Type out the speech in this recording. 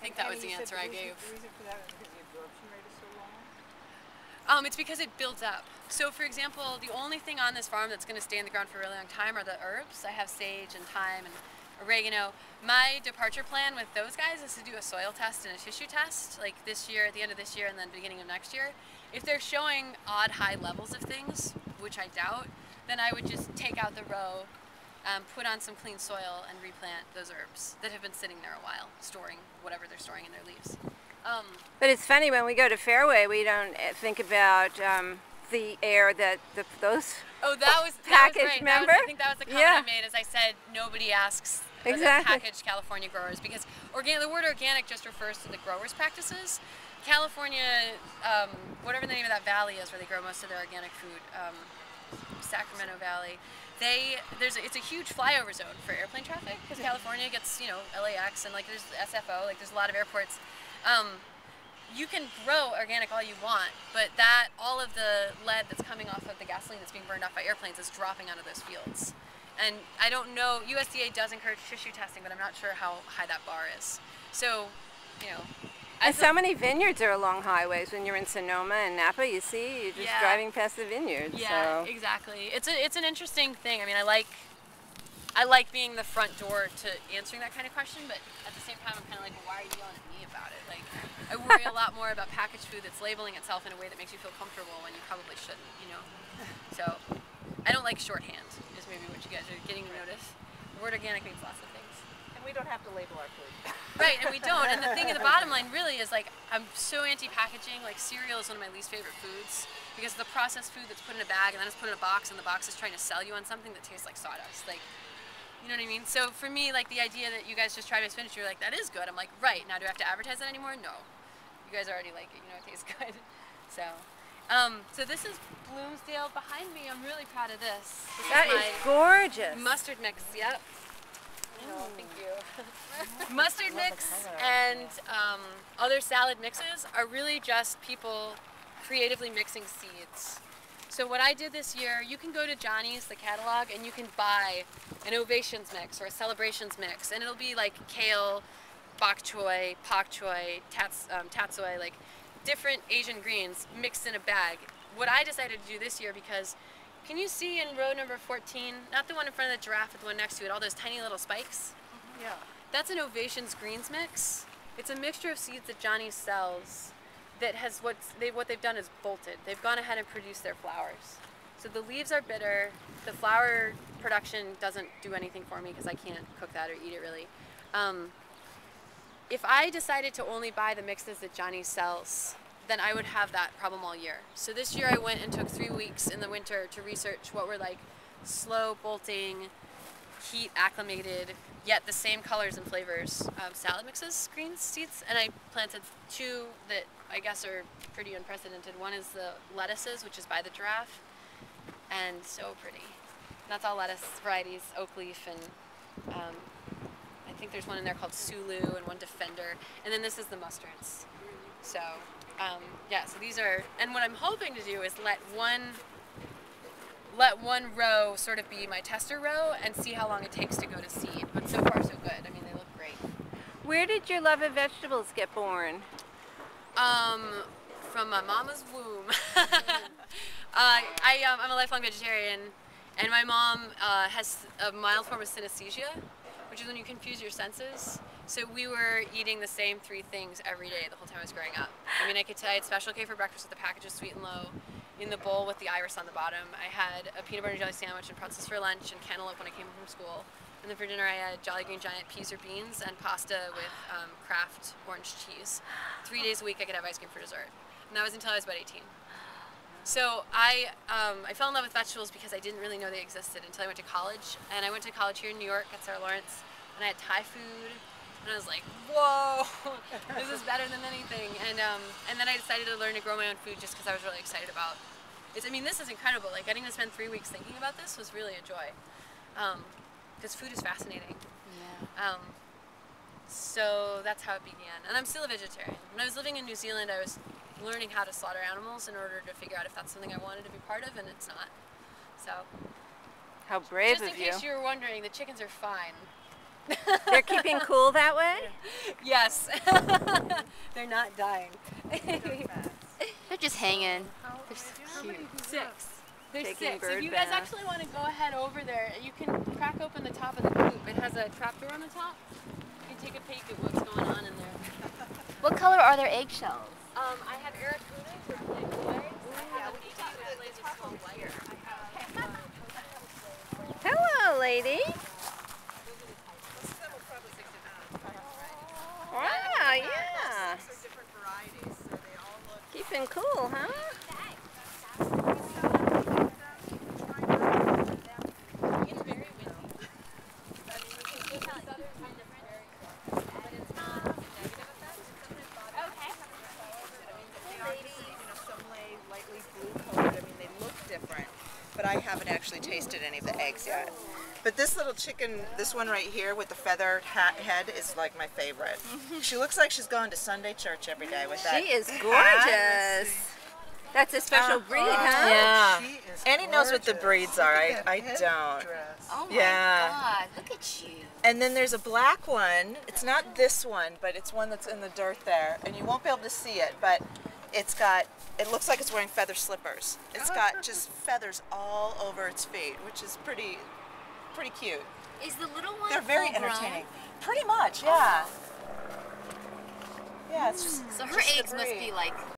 think that was the answer I gave. The reason for that is because the absorption rate is so long? It's because it builds up. So for example, the only thing on this farm that's going to stay in the ground for a really long time are the herbs. I have sage and thyme and oregano. My departure plan with those guys is to do a soil test and a tissue test, like this year, at the end of this year, and then beginning of next year. If they're showing odd high levels of things, which I doubt, then I would just take out the row, put on some clean soil, and replant those herbs that have been sitting there a while, storing whatever they're storing in their leaves. But it's funny, when we go to Fairway, we don't think about the air that those that was packaged, remember? I think that was the comment I made, as I said, nobody asks packaged California growers, because the word organic just refers to the growers' practices. California, whatever the name of that valley is where they grow most of their organic food, Sacramento Valley, it's a huge flyover zone for airplane traffic, because California gets, LAX, and like there's SFO, like there's a lot of airports. You can grow organic all you want, but all of the lead that's coming off of the gasoline that's being burned off by airplanes is dropping out of those fields. And I don't know, USDA does encourage tissue testing, but I'm not sure how high that bar is. So, and so many vineyards are along highways. When you're in Sonoma and Napa, you're just driving past the vineyards. Yeah, so. Exactly. It's an interesting thing. I mean, I like being the front door to answering that kind of question, but at the same time, I'm kind of like, well, why are you yelling at me about it? Like, I worry a lot more about packaged food that's labeling itself in a way that makes you feel comfortable when you probably shouldn't, So, I don't like shorthand, is maybe what you guys are getting to notice. The word organic means lots of things. And we don't have to label our food. Right, and we don't. And the thing in the bottom line really is, like, I'm so anti-packaging. Like, cereal is one of my least favorite foods because the processed food that's put in a bag and then it's put in a box, and the box is trying to sell you on something that tastes like sawdust. Like, you know what I mean? So for me, like, the idea that you guys just tried my spinach, you're like, that is good. I'm like, right, now do I have to advertise that anymore? No. You guys already like it. It tastes good. So, so this is Bloomsdale behind me. I'm really proud of this. That is gorgeous. Mustard mix, yep. Oh, thank you. Mustard mix and other salad mixes are really just people creatively mixing seeds. So what I did this year, you can go to Johnny's, the catalog, and you can buy an Ovations mix or a Celebrations mix, and it'll be like kale, bok choy, pak choy, tatsoi, like different Asian greens mixed in a bag. What I decided to do this year, because can you see in row number 14, not the one in front of the giraffe, but the one next to it, all those tiny little spikes? Yeah. That's an Ovations greens mix. It's a mixture of seeds that Johnny sells that has what they've done is bolted. They've gone ahead and produced their flowers. So the leaves are bitter. The flower production doesn't do anything for me because I can't cook that or eat it really. If I decided to only buy the mixes that Johnny sells, then I would have that problem all year. So this year I went and took 3 weeks in the winter to research what were like slow bolting, heat acclimated, yet the same colors and flavors salad mixes, greens, seeds, and I planted 2 that I guess are pretty unprecedented. One is the lettuces, which is by the giraffe, and so pretty. And that's all lettuce varieties, oak leaf, and I think there's one in there called Sulu and one Defender, and then this is the mustards. So yeah, so these are, and what I'm hoping to do is let one row sort of be my tester row and see how long it takes to go to seed. But so far so good. I mean, they look great. Where did your love of vegetables get born? From my mama's womb. I'm a lifelong vegetarian, and my mom has a mild form of synesthesia, which is when you confuse your senses. So we were eating the same 3 things every day the whole time I was growing up. I mean, I could tell I had Special K for breakfast with a package of Sweet and Low in the bowl with the iris on the bottom. I had a peanut butter and jelly sandwich and pretzels for lunch and cantaloupe when I came home from school. And then for dinner I had Jolly Green Giant peas or beans and pasta with Kraft orange cheese. 3 days a week I could have ice cream for dessert. And that was until I was about 18. So I fell in love with vegetables because I didn't really know they existed until I went to college. And I went to college here in New York at Sarah Lawrence, and I had Thai food. And I was like, whoa, this is better than anything. And then I decided to learn to grow my own food just because I was really excited about it. I mean, this is incredible. Like, getting to spend 3 weeks thinking about this was really a joy. Because food is fascinating. Yeah. So that's how it began. And I'm still a vegetarian. When I was living in New Zealand, I was learning how to slaughter animals in order to figure out if that's something I wanted to be part of, and it's not. So. How brave of you. Just in case you were wondering, the chickens are fine. They're keeping cool that way? Yes. They're not dying. They're just hanging. They're so cute. 6. There's Taking 6. bird If you guys baths. actually want to go ahead over there, you can crack open the top of the coop. It has a trapdoor on the top. You can take a peek at what's going on in there. What color are their eggshells? I have Aracudas or big boys. I have a baby that lays a small white. Hello, lady. Wow, yeah. different varieties, so they all look. Keeping cool, huh? It's very windy. I mean, you can get the southern kind of very but it's not negative effect. Okay. Some lay lightly blue colored. I mean, they look different, but I haven't actually tasted any of the eggs yet. But this little chicken, this one right here with the feathered head is like my favorite. She looks like she's going to Sunday church every day with that. She is gorgeous. That's a special breed, huh? Yeah. She is Annie knows what the gorgeous. breeds are. Look at that I head don't. dress. Oh my Yeah. God! Look at you. And then there's a black one. It's not this one, but it's one that's in the dirt there. And you won't be able to see it, but it's got, it looks like it's wearing feather slippers. It's got just feathers all over its feet, which is pretty cute. Is the little one? They're very full grown? entertaining. Pretty much, yeah. Yeah, it's just So her just the eggs must breed. be like